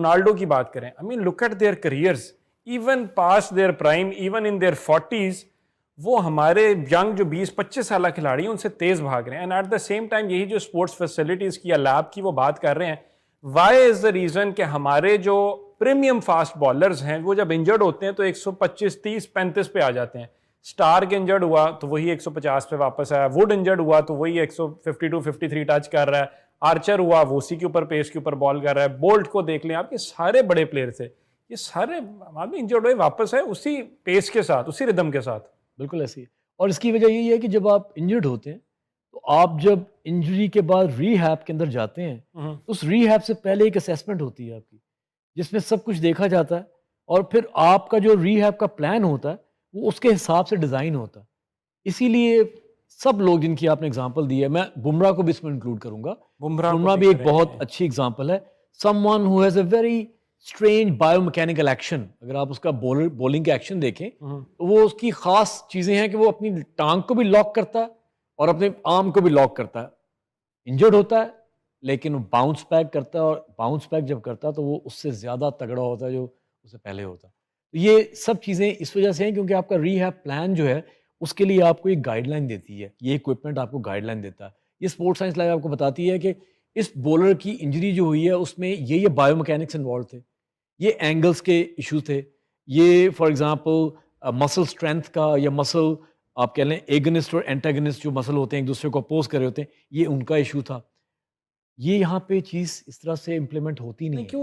Ronaldo की बात करें, I mean look at their careers, even past their prime, even in their 40s, वो हमारे यंग जो 20-25 साल खिलाड़ी हैं उनसे तेज भाग रहे हैं। And at the same time यही जो स्पोर्ट्स फैसिलिटीज की या लैब की वो बात कर रहे हैं, वाई इज द रीजन कि हमारे जो प्रीमियम फास्ट बॉलर्स हैं वो जब इंजर्ड होते हैं तो 125, 30, 35 पे आ जाते हैं। स्टार्क इंजर्ड हुआ तो वही 150 पे वापस आया, वुड इंजर्ड हुआ तो वही 152, 53 टच कर रहा है, आर्चर हुआ वो उसी के ऊपर पेस के ऊपर बॉल कर रहा है, बोल्ट को देख लें आप, ये सारे बड़े प्लेयर थे, ये सारे आदमी इंजर्ड हुए वापस आए उसी पेस के साथ, उसी रिदम के साथ। बिल्कुल ऐसी है। और इसकी वजह यही है कि जब आप इंजर्ड होते हैं, तो आप जब इंजरी के बाद रीहैब के अंदर जाते हैं, तो उस रीहैब से पहले एक असेसमेंट होती है आपकी, जिसमें सब कुछ देखा जाता है और फिर आपका जो रीहैब का प्लान होता है, वो उसके हिसाब से डिज़ाइन होता है। इसीलिए सब लोग जिनकी आपने एग्जांपल दी है, मैं बुमराह को भी इसमें इंक्लूड करूँगा। बुमराह को बुमराह भी भी एक करें। बहुत अच्छी एग्जांपल है। Someone who has a very strange biomechanical action. अगर आप उसका बॉलिंग का एक्शन देखें, तो वो उसकी ख़ास चीज़ें हैं कि वो अपनी टांग को भी लॉक करता है और अपने आर्म को भी लॉक करता है। इंजर्ड होता है, लेकिन वो बाउंस बैक करता है और बाउंस बैक जब करता है, तो वो उससे ज़्यादा तगड़ा होता है, जो उससे पहले होता है। तो ये सब चीज़ें इस वजह से हैं क्योंकि आपका रीहैब प्लान जो है, उसके लिए आपको एक गाइडलाइन देती है। ये इक्विपमेंट आपको गाइडलाइन देता है। ये स्पोर्ट्स साइंस लैब आपको बताती है कि इस बॉलर की इंजरी जो हुई है, उसमें ये बायोमैकेनिक्स इन्वॉल्व थे। ये एंगल्स के इश्यू थे। ये फॉर एग्ज़ाम्पल मसल स्ट्रेंथ का या मसल आप कह लें एगनिस्ट और एंटागनिस्ट जो मसल होते हैं, एक-दूसरे को अपोज़ कर रहे होते हैं, ये उनका इश्यू था। ये यहाँ पे चीज़ इस तरह से इम्प्लीमेंट होती नहीं है।